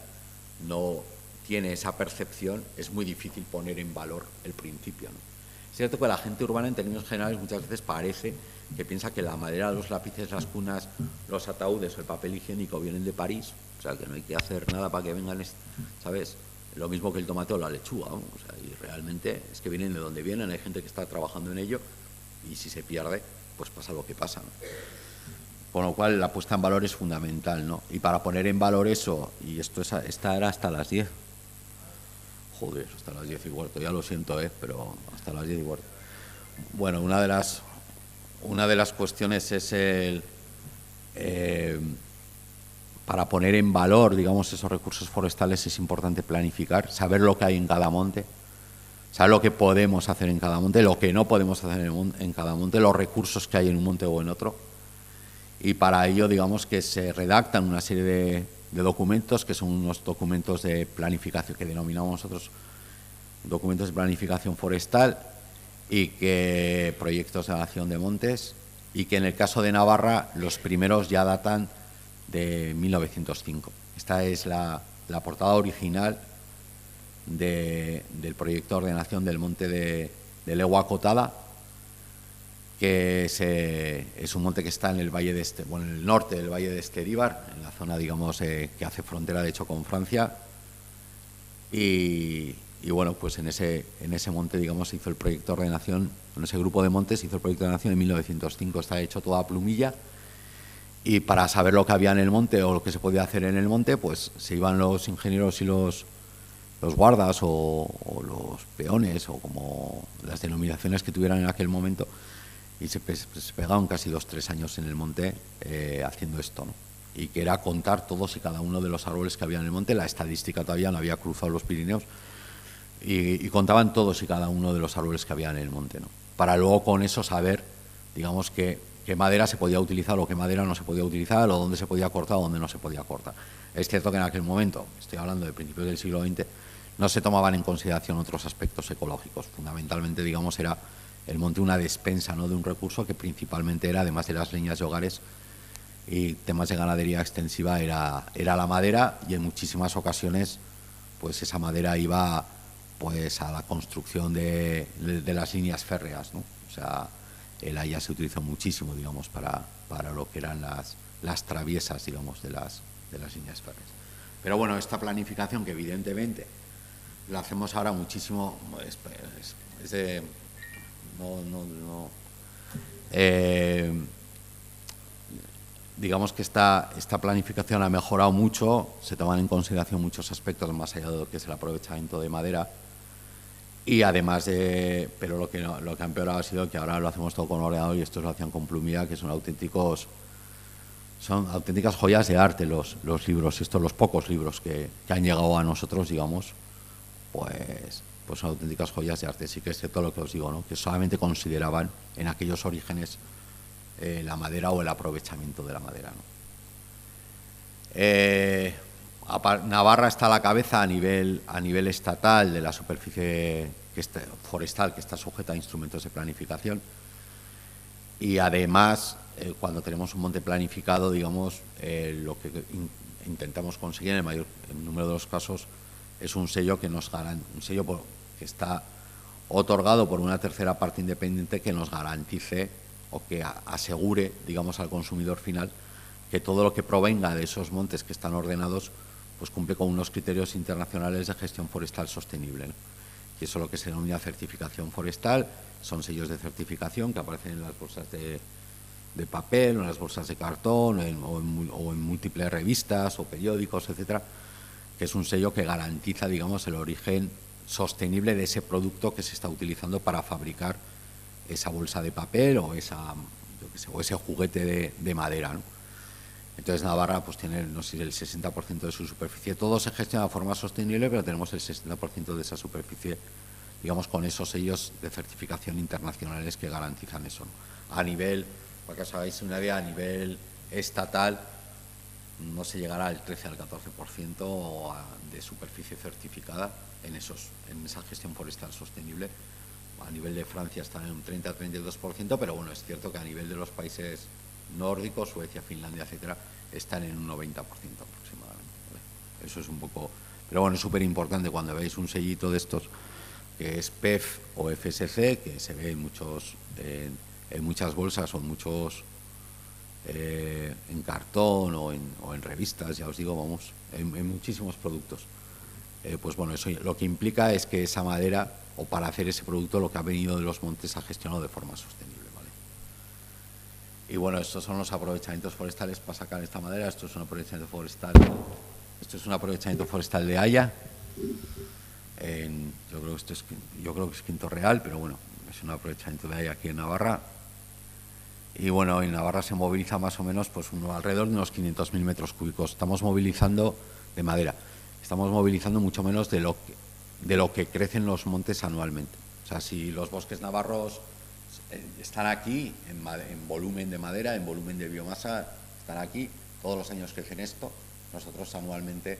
A: no tiene esa percepción, es muy difícil poner en valor el principio, ¿no? Es cierto que la gente urbana, en términos generales, muchas veces parece que piensa que la madera, los lápices, las cunas, los ataúdes o el papel higiénico vienen de París, o sea, que no hay que hacer nada para que vengan, ¿sabes? Lo mismo que el tomate o la lechuga, ¿no? O sea, y realmente es que vienen de donde vienen, hay gente que está trabajando en ello y si se pierde, pues pasa lo que pasa, ¿no? Con lo cual la puesta en valor es fundamental, ¿no? Y para poner en valor eso, y esta era hasta las 10. Joder, hasta las 10:15, ya lo siento, pero hasta las 10:15. Bueno, una de las cuestiones es para poner en valor, digamos, esos recursos forestales es importante planificar, saber lo que hay en cada monte, saber lo que podemos hacer en cada monte, lo que no podemos hacer en cada monte, los recursos que hay en un monte o en otro. Y para ello, digamos, que se redactan una serie de documentos, que son unos documentos de planificación que denominamos nosotros documentos de planificación forestal y que proyectos de nación de montes, y que en el caso de Navarra los primeros ya datan de 1905. Esta es la portada original del proyecto de ordenación del monte de Legua Acotada, que es un monte que está en el valle en el norte del valle de Esqueríbar, en la zona, digamos, que hace frontera de hecho con Francia, y bueno, pues en ese monte, digamos, se hizo el proyecto de ordenación, en ese grupo de montes se hizo el proyecto de ordenación en 1905, está hecho toda a plumilla, y para saber lo que había en el monte o lo que se podía hacer en el monte, pues se iban los ingenieros y los guardas o los peones o como las denominaciones que tuvieran en aquel momento, y se pegaron casi 2-3 años en el monte haciendo esto, ¿no? Y que era contar todos y cada uno de los árboles que había en el monte. La estadística todavía no había cruzado los Pirineos y contaban todos y cada uno de los árboles que había en el monte, ¿no? Para luego con eso saber, digamos, qué madera se podía utilizar o qué madera no se podía utilizar, o dónde se podía cortar o dónde no se podía cortar. Es cierto que en aquel momento, estoy hablando de principios del siglo XX, no se tomaban en consideración otros aspectos ecológicos. Fundamentalmente, digamos, era el monte una despensa, ¿no?, de un recurso que principalmente era, además de las leñas de hogares y temas de ganadería extensiva, era la madera, y en muchísimas ocasiones pues esa madera iba pues a la construcción de las líneas férreas, ¿no? O sea, el haya se utilizó muchísimo, digamos, para lo que eran las traviesas, digamos, de las líneas férreas. Pero bueno, esta planificación, que evidentemente la hacemos ahora muchísimo, es de... digamos que esta planificación ha mejorado mucho, se toman en consideración muchos aspectos más allá de lo que es el aprovechamiento de madera, y además pero lo que ha empeorado ha sido que ahora lo hacemos todo con ordenador, y estos lo hacían con plumilla, que son auténticas joyas de arte los libros. Los pocos libros que han llegado a nosotros, digamos, pues son auténticas joyas de arte. Sí que es cierto lo que os digo, ¿no?, que solamente consideraban en aquellos orígenes la madera o el aprovechamiento de la madera, ¿no? Navarra está a la cabeza a nivel estatal de la superficie forestal que está sujeta a instrumentos de planificación, y además cuando tenemos un monte planificado, digamos, lo que intentamos conseguir en el mayor número de los casos es un sello que que está otorgado por una tercera parte independiente, que nos garantice o que asegure, digamos, al consumidor final que todo lo que provenga de esos montes que están ordenados pues cumple con unos criterios internacionales de gestión forestal sostenible, ¿no? Y eso es lo que se denomina certificación forestal. Son sellos de certificación que aparecen en las bolsas de papel, o en las bolsas de cartón, o en múltiples revistas o periódicos, etcétera, que es un sello que garantiza, digamos, el origen sostenible de ese producto que se está utilizando para fabricar esa bolsa de papel o ese juguete de madera, ¿no? Entonces Navarra pues tiene, no sé, el 60% de su superficie. Todo se gestiona de forma sostenible, pero tenemos el 60% de esa superficie, digamos, con esos sellos de certificación internacionales que garantizan eso, ¿no? A nivel, para que os hagáis una idea, a nivel estatal no se llegará al 13 al 14% de superficie certificada en esa gestión forestal sostenible. A nivel de Francia está en un 30-32%, pero bueno, es cierto que a nivel de los países nórdicos, Suecia, Finlandia, etcétera, están en un 90% aproximadamente, ¿vale? Eso es un poco... Pero bueno, es súper importante cuando veis un sellito de estos, que es PEF o FSC, que se ve en muchas bolsas o en muchos... en cartón o en revistas, ya os digo, vamos, en muchísimos productos. Pues bueno, eso lo que implica es que esa madera, o para hacer ese producto, lo que ha venido de los montes ha gestionado de forma sostenible, ¿vale? Y bueno, estos son los aprovechamientos forestales para sacar esta madera. Esto es un aprovechamiento forestal de haya. Yo creo que es Quinto Real, pero bueno, es un aprovechamiento de haya aquí en Navarra. Y bueno, en Navarra se moviliza más o menos pues alrededor de unos 500.000 metros cúbicos. Estamos movilizando de madera. Estamos movilizando mucho menos de lo que crecen los montes anualmente. O sea, si los bosques navarros están aquí en volumen de madera, en volumen de biomasa, están aquí, todos los años crecen esto, nosotros anualmente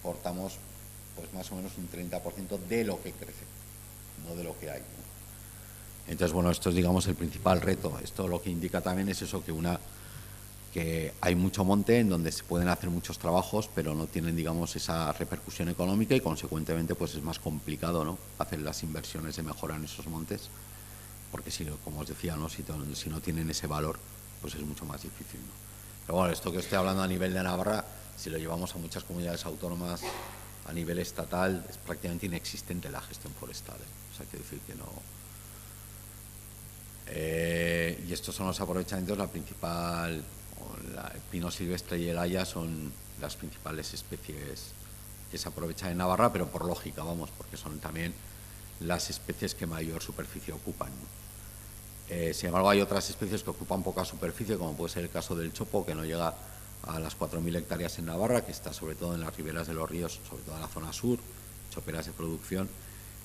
A: cortamos pues más o menos un 30% de lo que crece, no de lo que hay, ¿no? Entonces, bueno, esto es, digamos, el principal reto. Esto lo que indica también es eso, que hay mucho monte en donde se pueden hacer muchos trabajos, pero no tienen, digamos, esa repercusión económica, y consecuentemente pues es más complicado, ¿no?, hacer las inversiones de mejora en esos montes, porque como os decía, ¿no?, si no tienen ese valor, pues es mucho más difícil, ¿no? Pero bueno, esto que estoy hablando a nivel de Navarra, si lo llevamos a muchas comunidades autónomas a nivel estatal, es prácticamente inexistente la gestión forestal, ¿eh? O sea, quiero decir que no... y estos son los aprovechamientos. El pino silvestre y el haya son las principales especies que se aprovechan en Navarra, pero por lógica, vamos, porque son también las especies que mayor superficie ocupan, ¿no? Sin embargo, hay otras especies que ocupan poca superficie, como puede ser el caso del chopo, que no llega a las 4.000 hectáreas en Navarra, que está sobre todo en las riberas de los ríos, sobre todo en la zona sur, choperas de producción,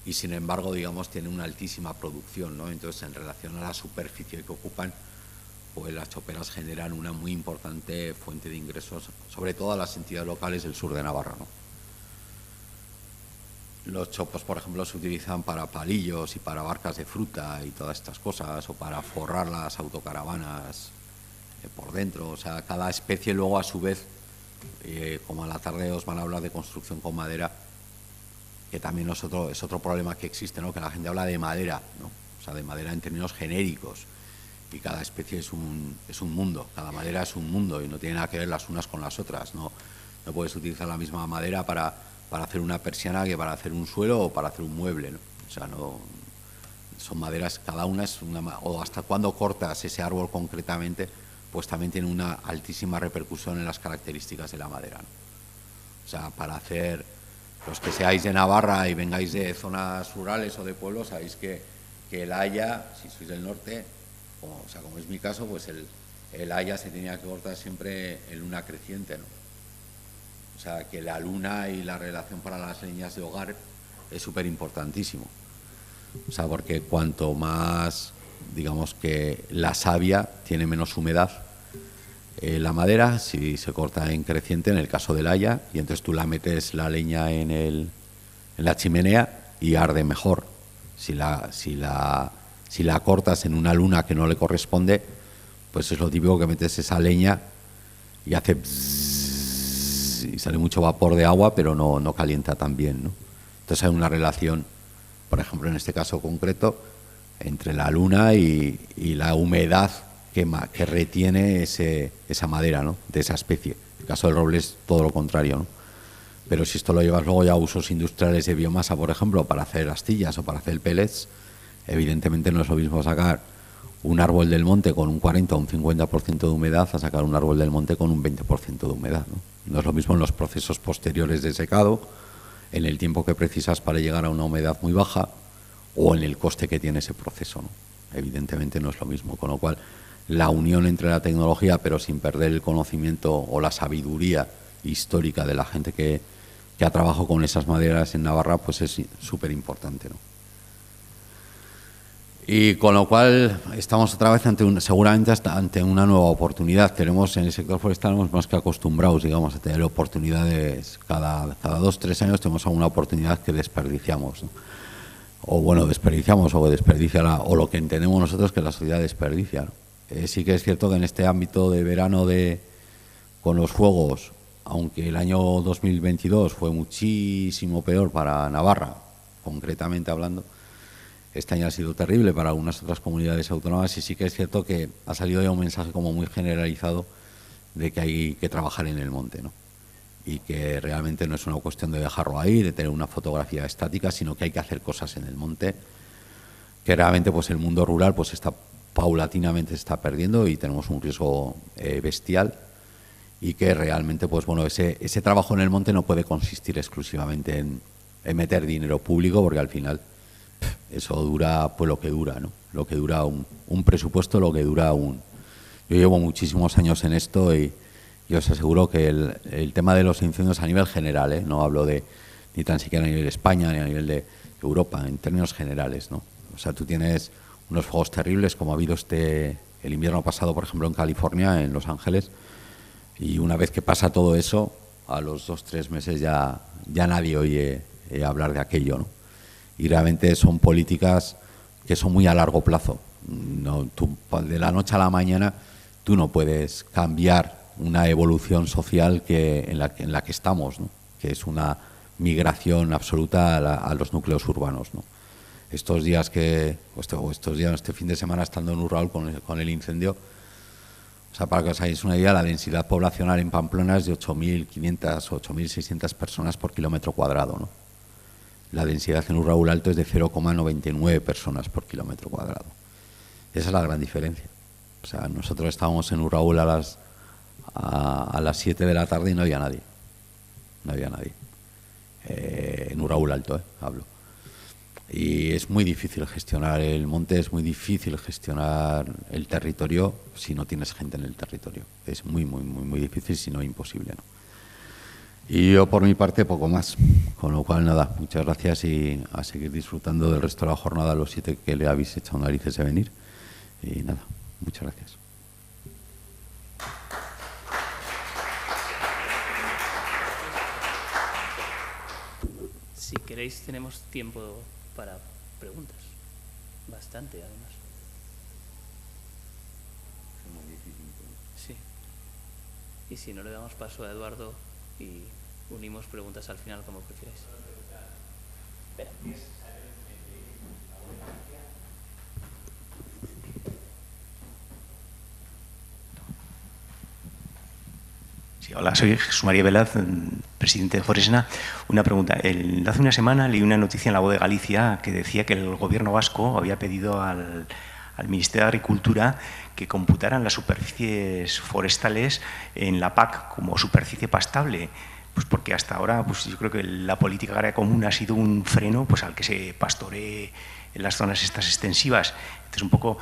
A: y sin embargo, digamos, tiene una altísima producción, ¿no? Entonces, en relación a la superficie que ocupan, pues las choperas generan una muy importante fuente de ingresos, sobre todo a las entidades locales del sur de Navarra, ¿no? Los chopos, por ejemplo, se utilizan para palillos y para barcas de fruta y todas estas cosas, o para forrar las autocaravanas por dentro. O sea, cada especie luego, a su vez, como a la tarde os van a hablar de construcción con madera, que también es otro problema que existe, ¿no? Que la gente habla de madera, ¿no? O sea, de madera en términos genéricos, y cada especie es un mundo, cada madera es un mundo y no tiene nada que ver las unas con las otras, ¿no? No puedes utilizar la misma madera para hacer una persiana que para hacer un suelo o para hacer un mueble, ¿no? O sea, no, son maderas, cada una es una, o hasta cuando cortas ese árbol concretamente, pues también tiene una altísima repercusión en las características de la madera, ¿no? O sea, para hacer, los que seáis de Navarra y vengáis de zonas rurales o de pueblos, sabéis que el haya, si sois del norte, o sea, como es mi caso, pues el haya se tenía que cortar siempre en luna creciente, ¿no? O sea, que la luna y la relación para las leñas de hogar es súper importantísimo. O sea, porque cuanto más, digamos que la savia tiene menos humedad, la madera, si se corta en creciente, en el caso del haya, y entonces tú la metes la leña en la chimenea y arde mejor. Si la cortas en una luna que no le corresponde, pues es lo típico que metes esa leña y hace bzzz, y sale mucho vapor de agua, pero no calienta tan bien, ¿no? Entonces hay una relación, por ejemplo, en este caso concreto, entre la luna y la humedad que retiene esa madera, ¿no? De esa especie. En el caso del roble es todo lo contrario, ¿no? Pero si esto lo llevas luego ya a usos industriales de biomasa, por ejemplo, para hacer astillas o para hacer pellets, evidentemente no es lo mismo sacar un árbol del monte con un 40 o un 50% de humedad a sacar un árbol del monte con un 20% de humedad, ¿no? No es lo mismo en los procesos posteriores de secado, en el tiempo que precisas para llegar a una humedad muy baja o en el coste que tiene ese proceso, ¿no? Evidentemente no es lo mismo, con lo cual la unión entre la tecnología, pero sin perder el conocimiento o la sabiduría histórica de la gente que ha trabajado con esas maderas en Navarra, pues es súper importante, ¿no? Y con lo cual estamos otra vez seguramente ante una nueva oportunidad. Tenemos en el sector forestal más que acostumbrados, digamos, a tener oportunidades. Cada 2-3 años tenemos alguna oportunidad que desperdiciamos, ¿no? O bueno, desperdiciamos o que desperdicia o lo que entendemos nosotros que la sociedad desperdicia, ¿no? Sí que es cierto que en este ámbito de verano con los fuegos, aunque el año 2022 fue muchísimo peor para Navarra, concretamente hablando, este año ha sido terrible para algunas otras comunidades autónomas, y sí que es cierto que ha salido ya un mensaje como muy generalizado de que hay que trabajar en el monte, ¿no? Y que realmente no es una cuestión de dejarlo ahí, de tener una fotografía estática, sino que hay que hacer cosas en el monte, que realmente pues el mundo rural pues paulatinamente se está perdiendo y tenemos un riesgo bestial, y que realmente pues bueno, ese trabajo en el monte no puede consistir exclusivamente en meter dinero público, porque al final eso dura pues lo que dura, ¿no? Lo que dura un presupuesto, lo que dura Yo llevo muchísimos años en esto y os aseguro que el tema de los incendios a nivel general, no hablo ni tan siquiera a nivel de España ni a nivel de Europa, en términos generales, ¿no? O sea, tú tienes unos fuegos terribles como ha habido el invierno pasado, por ejemplo, en California, en Los Ángeles, y una vez que pasa todo eso, a los 2-3 meses ya nadie oye hablar de aquello, ¿no? Y realmente son políticas que son muy a largo plazo. No, de la noche a la mañana tú no puedes cambiar una evolución social en la que estamos, ¿no? Que es una migración absoluta a los núcleos urbanos, ¿no? Estos días este fin de semana, estando en Urraúl con el incendio, o sea, para que os hagáis una idea, la densidad poblacional en Pamplona es de 8.500 o 8.600 personas por kilómetro cuadrado, ¿no? La densidad en Urraúl Alto es de 0,99 personas por kilómetro cuadrado. Esa es la gran diferencia. O sea, nosotros estábamos en Urraúl a las 7 de la tarde y no había nadie. No había nadie. En Urraúl Alto, hablo. Y es muy difícil gestionar el monte, es muy difícil gestionar el territorio si no tienes gente en el territorio. Es muy, muy, muy, muy difícil, si no imposible, ¿no? Y yo, por mi parte, poco más. Con lo cual, nada, muchas gracias y a seguir disfrutando del resto de la jornada, los 7 que le habéis echado narices de venir. Y nada, muchas gracias.
B: Si queréis, tenemos tiempo para preguntas. Bastante, además. Sí. Y si no, le damos paso a Eduardo y unimos preguntas al final, como prefiráis. Espera.
C: Sí, hola, soy Jesús María Velaz, presidente de Foresna. Una pregunta. Hace una semana leí una noticia en La Voz de Galicia que decía que el gobierno vasco había pedido al Ministerio de Agricultura que computaran las superficies forestales en la PAC como superficie pastable. Pues porque hasta ahora pues yo creo que la política agraria común ha sido un freno pues al que se pastoree en las zonas estas extensivas. Entonces, un poco,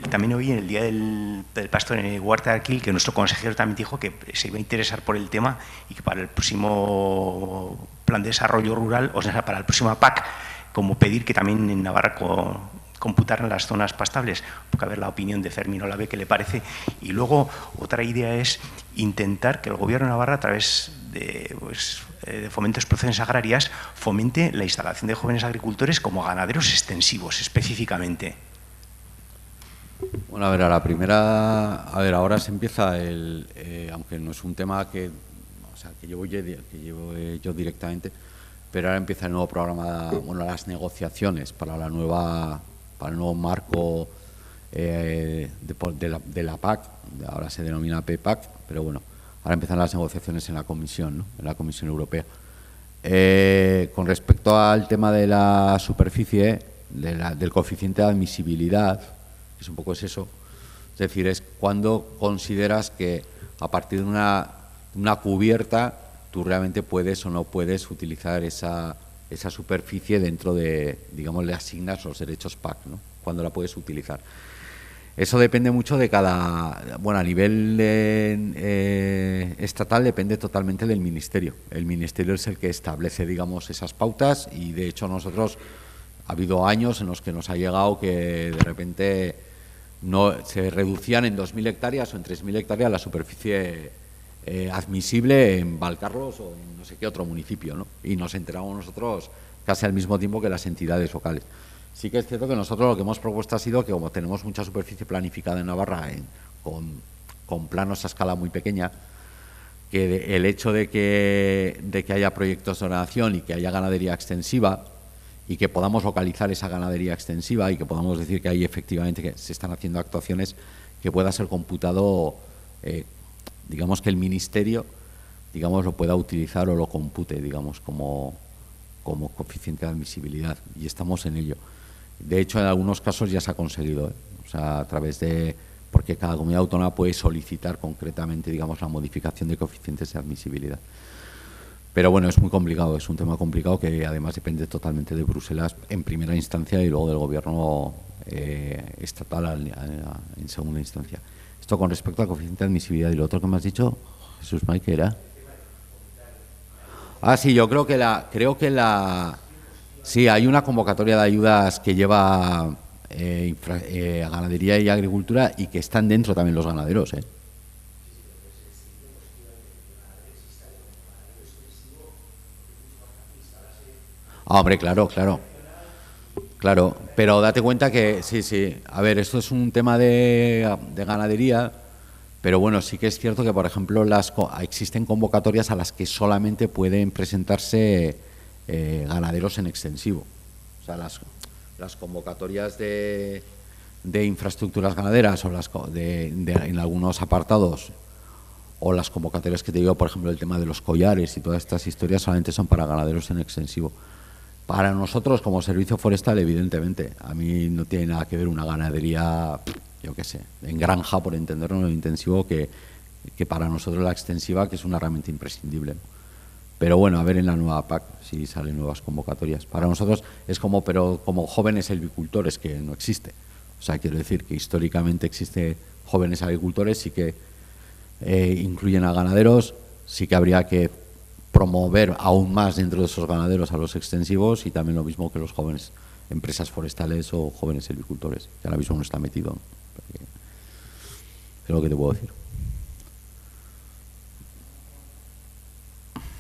C: también oí en el Día del Pastor en Huerta de Arquil que nuestro consejero también dijo que se iba a interesar por el tema y que para el próximo Plan de Desarrollo Rural, o sea, para el próximo PAC, como pedir que también en Navarra computaran las zonas pastables, porque a ver la opinión de Fermín Olave, qué le parece. Y luego otra idea es intentar que el Gobierno de Navarra, a través de Fomento de Explotaciones Agrarias, fomente la instalación de jóvenes agricultores como ganaderos extensivos, específicamente.
A: Bueno, a ver, a la primera, ahora se empieza aunque no es un tema que llevo yo directamente, pero ahora empieza el nuevo programa, bueno, las negociaciones para el nuevo marco de la PAC, ahora se denomina PPAC, pero bueno, ahora empiezan las negociaciones en la Comisión, ¿no? En la Comisión Europea. Con respecto al tema de la superficie, del coeficiente de admisibilidad, es un poco eso, es decir, es cuando consideras que a partir de una cubierta tú realmente puedes o no puedes utilizar esa superficie dentro de, digamos, le asignas los derechos PAC, ¿no? Cuando la puedes utilizar. Eso depende mucho de bueno, a nivel estatal depende totalmente del Ministerio. El Ministerio es el que establece, digamos, esas pautas y, de hecho, nosotros ha habido años en los que nos ha llegado que de repente se reducían en 2.000 hectáreas o en 3.000 hectáreas la superficie admisible en Valcarlos o en no sé qué otro municipio, ¿no? Y nos enteramos nosotros casi al mismo tiempo que las entidades locales. Sí que es cierto que nosotros lo que hemos propuesto ha sido que, como tenemos mucha superficie planificada en Navarra con planos a escala muy pequeña, que el hecho de que haya proyectos de ordenación y que haya ganadería extensiva y que podamos localizar esa ganadería extensiva y que podamos decir que ahí efectivamente que se están haciendo actuaciones, que pueda ser computado, digamos, que el Ministerio, digamos, lo pueda utilizar o lo compute, digamos, como coeficiente de admisibilidad, y estamos en ello. De hecho, en algunos casos ya se ha conseguido, o sea, a través porque cada comunidad autónoma puede solicitar concretamente, digamos, la modificación de coeficientes de admisibilidad. Pero bueno, es muy complicado, es un tema complicado que además depende totalmente de Bruselas en primera instancia y luego del gobierno estatal en segunda instancia. Esto con respecto al coeficiente de admisibilidad. Y lo otro que me has dicho, Jesús May, ¿qué era? Ah, sí, yo creo que sí, hay una convocatoria de ayudas que lleva a ganadería y agricultura y que están dentro también los ganaderos, ¿eh? Ah, hombre, claro, pero date cuenta que, sí, a ver, esto es un tema de ganadería, pero bueno, sí que es cierto que, por ejemplo, existen convocatorias a las que solamente pueden presentarse ganaderos en extensivo. O sea, las convocatorias de infraestructuras ganaderas o en algunos apartados, o las convocatorias que te digo, por ejemplo, el tema de los collares y todas estas historias solamente son para ganaderos en extensivo. Para nosotros, como servicio forestal, evidentemente, a mí no tiene nada que ver una ganadería, yo qué sé, en granja, por entenderlo, en lo intensivo, que para nosotros la extensiva, que es una herramienta imprescindible. Pero bueno, a ver en la nueva PAC si salen nuevas convocatorias. Para nosotros es pero como jóvenes agricultores, que no existe. O sea, quiero decir que históricamente existe jóvenes agricultores, sí que incluyen a ganaderos, sí que habría que promover aún más dentro de esos ganaderos a los extensivos, y también lo mismo que los jóvenes empresas forestales o jóvenes silvicultores, que ahora mismo no está metido, ¿no? Es lo que te puedo decir.